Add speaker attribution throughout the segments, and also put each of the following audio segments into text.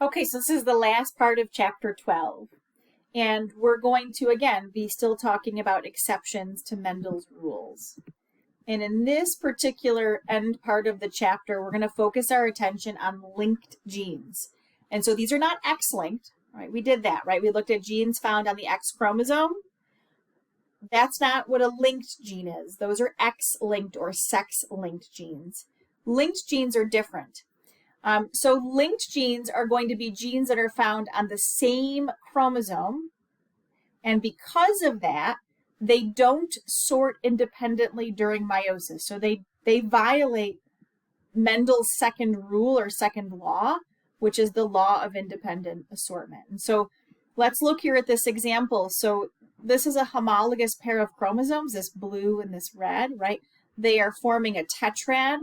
Speaker 1: Okay, so this is the last part of chapter 12. And we're going to, again, be still talking about exceptions to Mendel's rules. And in this particular end part of the chapter, we're going to focus our attention on linked genes. And so these are not X-linked, right? We did that, right? We looked at genes found on the X chromosome. That's not what a linked gene is. Those are X-linked or sex-linked genes. Linked genes are different. So linked genes are going to be genes that are found on the same chromosome. And because of that, they don't sort independently during meiosis. So they violate Mendel's second rule or second law, which is the law of independent assortment. And so let's look here at this example. So this is a homologous pair of chromosomes, this blue and this red, right? They are forming a tetrad.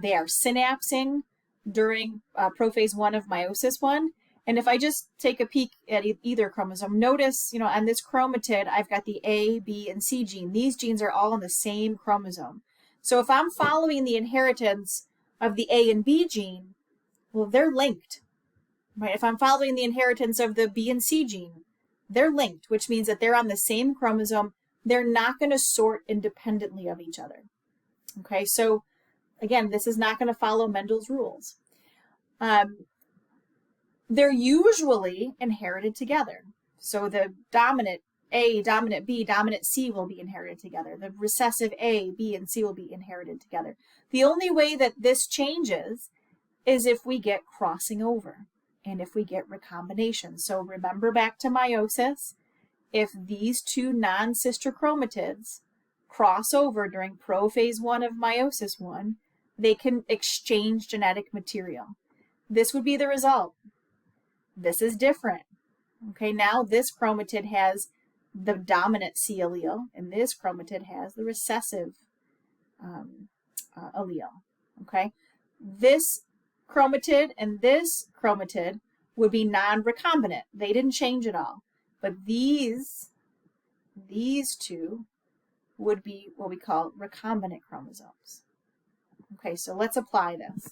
Speaker 1: They are synapsing during prophase 1 of meiosis 1. And if I just take a peek at either chromosome, notice, on this chromatid, I've got the A, B, and C gene. These genes are all on the same chromosome. So if I'm following the inheritance of the A and B gene, well, they're linked, right? If I'm following the inheritance of the B and C gene, they're linked, which means that they're on the same chromosome. They're not going to sort independently of each other. Okay, so again, this is not going to follow Mendel's rules. They're usually inherited together. So the dominant A, dominant B, dominant C will be inherited together. The recessive A, B, and C will be inherited together. The only way that this changes is if we get crossing over and if we get recombination. So remember back to meiosis, if these two non-sister chromatids cross over during prophase 1 of meiosis 1, they can exchange genetic material. This would be the result. This is different. Okay, now this chromatid has the dominant C allele, and this chromatid has the recessive allele. Okay, this chromatid and this chromatid would be non-recombinant. They didn't change at all. But these two would be what we call recombinant chromosomes. Okay, so let's apply this.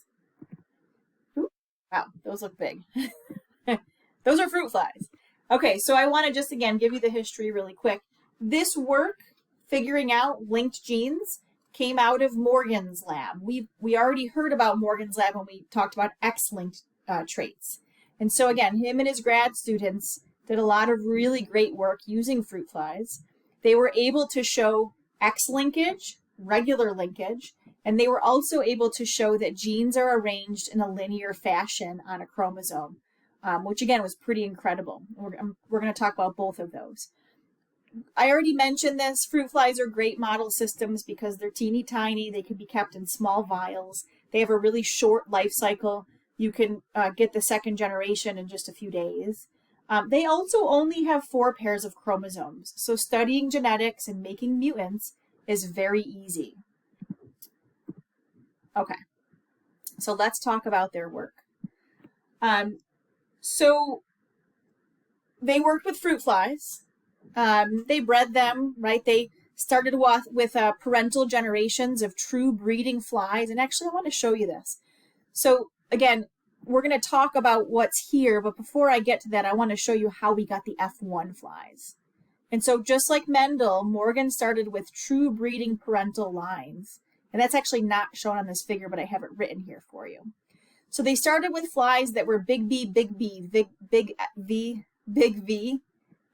Speaker 1: Ooh, wow, those look big. Those are fruit flies. Okay, so I want to just again give you the history really quick. This work, figuring out linked genes, came out of Morgan's lab. We already heard about Morgan's lab when we talked about X-linked traits. And so again, him and his grad students did a lot of really great work using fruit flies. They were able to show X linkage, regular linkage, and they were also able to show that genes are arranged in a linear fashion on a chromosome, which again was pretty incredible. We're going to talk about both of those. I already mentioned this. Fruit flies are great model systems because they're teeny tiny. They can be kept in small vials. They have a really short life cycle. You can get the second generation in just a few days. They also only have 4 pairs of chromosomes. So studying genetics and making mutants is very easy. Okay, so let's talk about their work. So they worked with fruit flies. They bred them, right? They started with parental generations of true breeding flies. And actually, I want to show you this. So again, we're going to talk about what's here, but before I get to that, I want to show you how we got the F1 flies. And so just like Mendel, Morgan started with true breeding parental lines. And that's actually not shown on this figure, but I have it written here for you. So they started with flies that were big B, big B, big V, big V,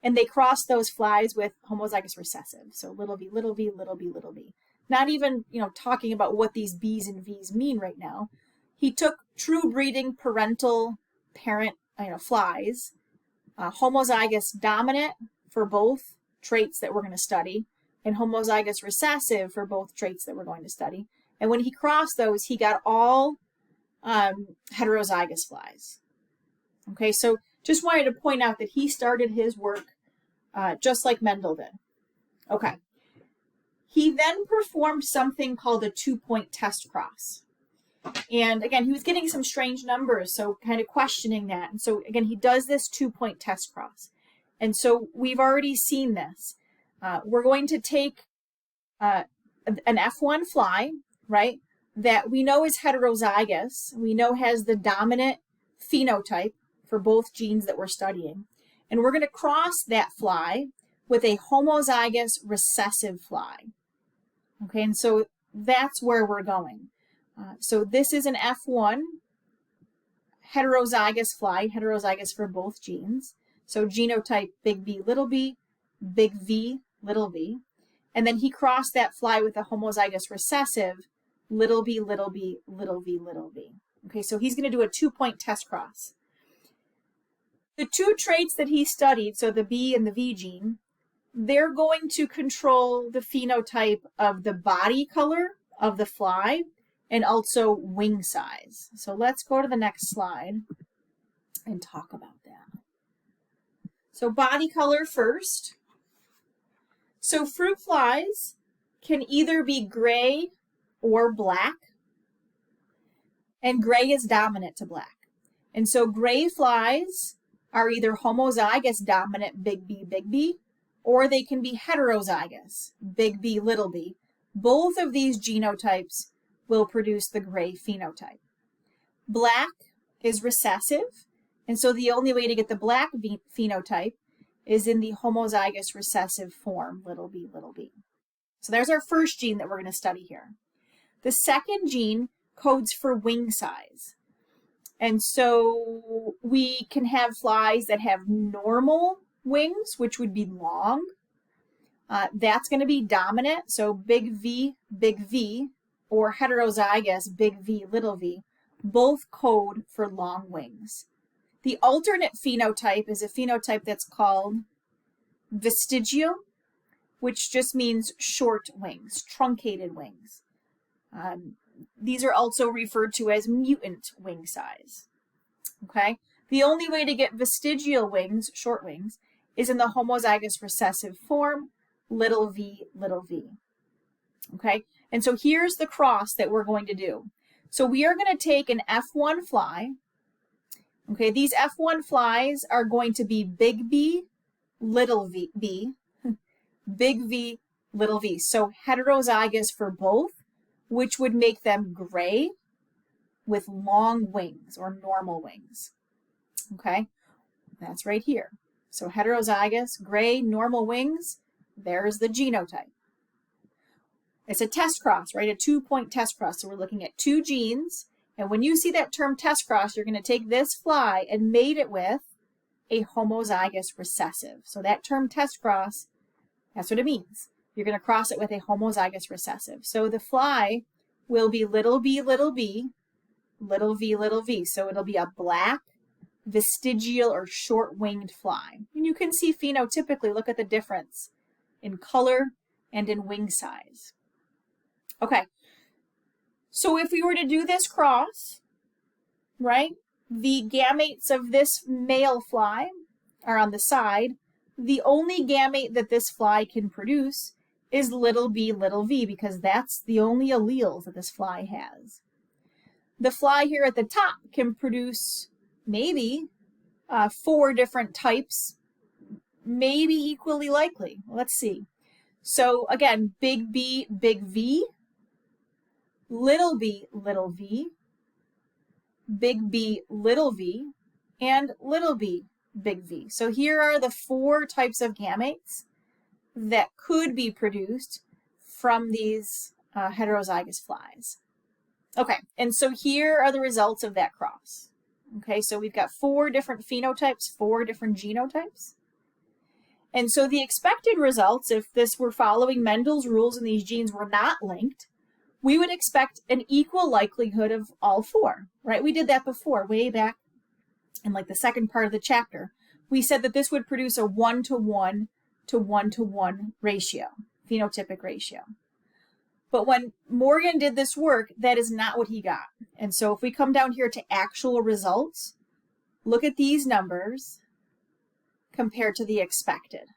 Speaker 1: and they crossed those flies with homozygous recessive. So little v, little v, little b, little v. Not even, talking about what these B's and V's mean right now. He took true breeding parental parent, flies, homozygous dominant for both traits that we're going to study, and homozygous recessive for both traits that we're going to study. And when he crossed those, he got all heterozygous flies. Okay, so just wanted to point out that he started his work just like Mendel did. Okay. He then performed something called a 2-point test cross. And again, he was getting some strange numbers, so kind of questioning that. And so again, he does this 2-point test cross. And so we've already seen this. We're going to take an F1 fly, right, that we know is heterozygous. We know has the dominant phenotype, for both genes that we're studying. And we're going to cross that fly with a homozygous recessive fly. Okay, and so that's where we're going. So this is an F1 heterozygous fly, heterozygous for both genes. So genotype big B, little V, little v. And then he crossed that fly with a homozygous recessive, little b, little b, little v, little v. Okay, so he's going to do a 2-point test cross. The two traits that he studied, so the B and the V gene, they're going to control the phenotype of the body color of the fly and also wing size. So let's go to the next slide and talk about that. So body color first. So fruit flies can either be gray or black, and gray is dominant to black. And so gray flies are either homozygous dominant big B, or they can be heterozygous big B, little b. Both of these genotypes will produce the gray phenotype. Black is recessive, and so the only way to get the black phenotype is in the homozygous recessive form, little b, little b. So there's our first gene that we're going to study here. The second gene codes for wing size. And so we can have flies that have normal wings, which would be long. That's going to be dominant, so big V, or heterozygous big V, little v, both code for long wings. The alternate phenotype is a phenotype that's called vestigial, which just means short wings, truncated wings. These are also referred to as mutant wing size. Okay? The only way to get vestigial wings, short wings, is in the homozygous recessive form, little v, little v. Okay? And so here's the cross that we're going to do. So we are going to take an F1 fly. Okay, these F1 flies are going to be big B, little v, big V, little v. So heterozygous for both, which would make them gray with long wings or normal wings. Okay, that's right here. So heterozygous, gray, normal wings, there's the genotype. It's a test cross, right? A 2-point test cross. So we're looking at two genes. And when you see that term test cross, you're going to take this fly and mate it with a homozygous recessive. So that term test cross, that's what it means. You're going to cross it with a homozygous recessive. So the fly will be little b, little v, little v. So it'll be a black, vestigial, or short-winged fly. And you can see phenotypically, look at the difference in color and in wing size. Okay, so if we were to do this cross, right, the gametes of this male fly are on the side. The only gamete that this fly can produce is little b, little v, because that's the only alleles that this fly has. The fly here at the top can produce maybe 4 different types, maybe equally likely. Let's see. So again, big B, big V, little b, little v, big B, little v, and little b, big V. So here are the 4 types of gametes that could be produced from these heterozygous flies. Okay, and so here are the results of that cross. Okay, so we've got 4 different phenotypes, 4 different genotypes. And so the expected results, if this were following Mendel's rules and these genes were not linked, we would expect an equal likelihood of all 4, right? We did that before, way back in like the second part of the chapter. We said that this would produce a 1-to-1 to 1-to-1 ratio, phenotypic ratio. But when Morgan did this work, that is not what he got. And so if we come down here to actual results, look at these numbers compared to the expected.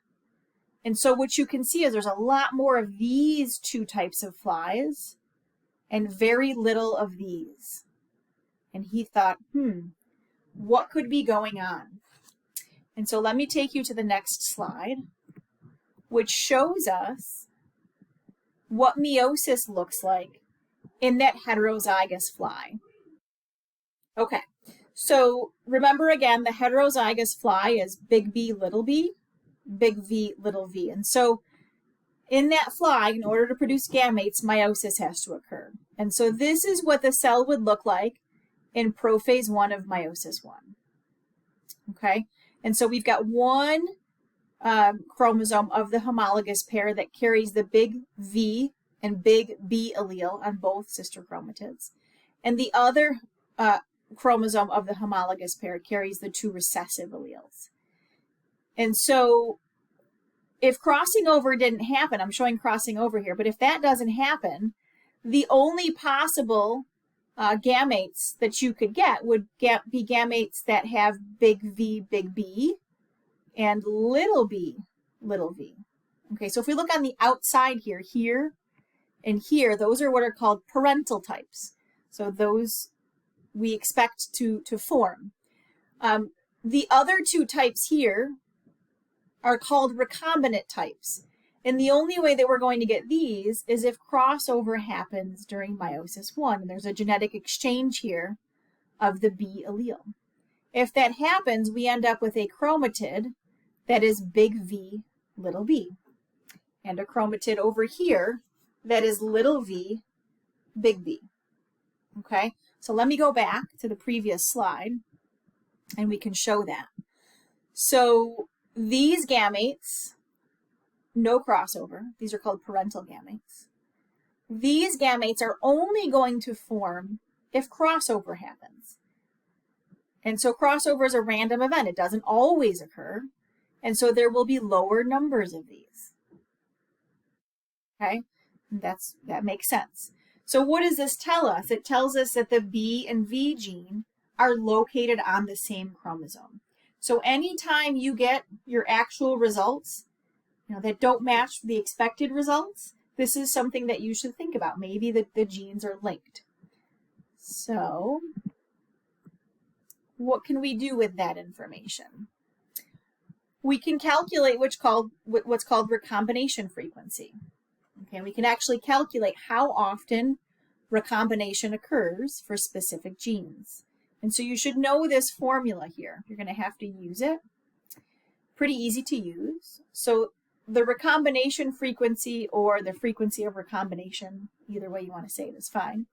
Speaker 1: And so what you can see is there's a lot more of these 2 types of flies and very little of these. And he thought, what could be going on? And so let me take you to the next slide, which shows us what meiosis looks like in that heterozygous fly. Okay, So remember again, the heterozygous fly is big B, big V, little v. And so in that fly, in order to produce gametes, meiosis has to occur. And so this is what the cell would look like in prophase 1 of meiosis 1. Okay, and so we've got one chromosome of the homologous pair that carries the big V and big B allele on both sister chromatids. And the other chromosome of the homologous pair carries the two recessive alleles. And so if crossing over didn't happen, I'm showing crossing over here, but if that doesn't happen, the only possible gametes that you could get would be gametes that have big V, big B, and little b, little v. Okay, so if we look on the outside here, and here, those are what are called parental types. So those we expect to form. The other two types here are called recombinant types. And the only way that we're going to get these is if crossover happens during meiosis 1. And there's a genetic exchange here of the B allele. If that happens, we end up with a chromatid that is big V, little b. And a chromatid over here that is little v, big B. Okay, so let me go back to the previous slide and we can show that. So these gametes, no crossover, these are called parental gametes. These gametes are only going to form if crossover happens. And so crossover is a random event. It doesn't always occur. And so there will be lower numbers of these. Okay, that makes sense. So what does this tell us? It tells us that the B and V gene are located on the same chromosome. So anytime you get your actual results, that don't match the expected results, this is something that you should think about. Maybe the genes are linked. So what can we do with that information? We can calculate what's called recombination frequency. Okay, we can actually calculate how often recombination occurs for specific genes. And so you should know this formula here. You're going to have to use it. Pretty easy to use. So the recombination frequency, or the frequency of recombination, either way you want to say it is fine,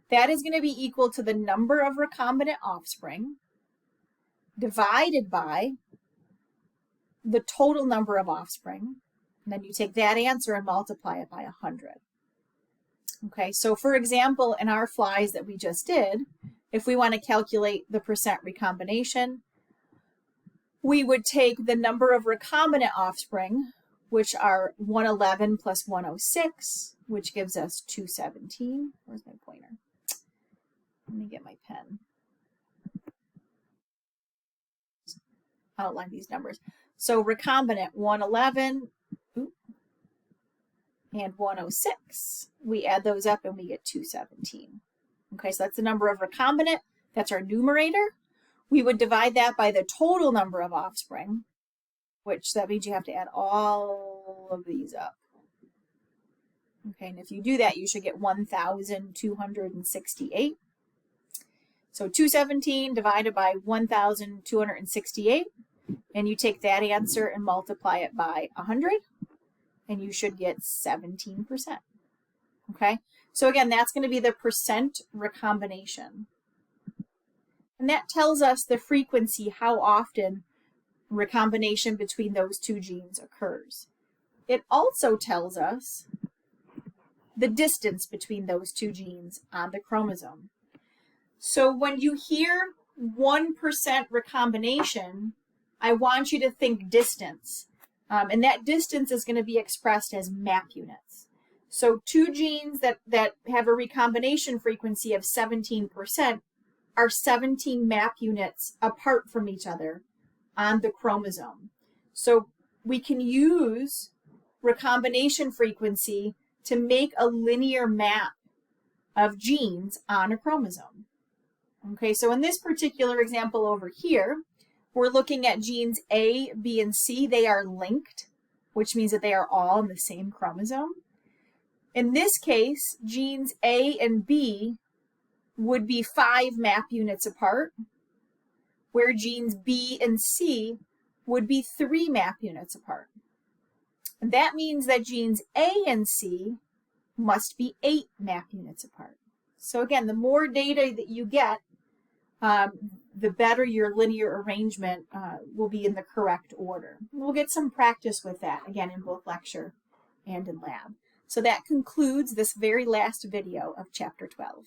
Speaker 1: that is going to be equal to the number of recombinant offspring divided by the total number of offspring. And then you take that answer and multiply it by 100. Okay, so for example, in our flies that we just did, if we want to calculate the percent recombination, we would take the number of recombinant offspring, which are 111 plus 106, which gives us 217. Where's my pointer? Let me get my pen. Outline these numbers. So recombinant 111 and 106. We add those up and we get 217. Okay, so that's the number of recombinant. That's our numerator. We would divide that by the total number of offspring, which that means you have to add all of these up. Okay, and if you do that, you should get 1,268. So 217 divided by 1,268, and you take that answer and multiply it by 100, and you should get 17%. Okay, so again, that's going to be the percent recombination. And that tells us the frequency, how often recombination between those two genes occurs. It also tells us the distance between those two genes on the chromosome. So when you hear 1% recombination, I want you to think distance. And that distance is going to be expressed as map units. So two genes that have a recombination frequency of 17% are 17 map units apart from each other on the chromosome. So we can use recombination frequency to make a linear map of genes on a chromosome. Okay, so in this particular example over here, we're looking at genes A, B, and C. They are linked, which means that they are all in the same chromosome. In this case, genes A and B would be 5 map units apart, where genes B and C would be 3 map units apart. And that means that genes A and C must be 8 map units apart. So again, the more data that you get, the better your linear arrangement will be in the correct order. We'll get some practice with that, again, in both lecture and in lab. So that concludes this very last video of Chapter 12.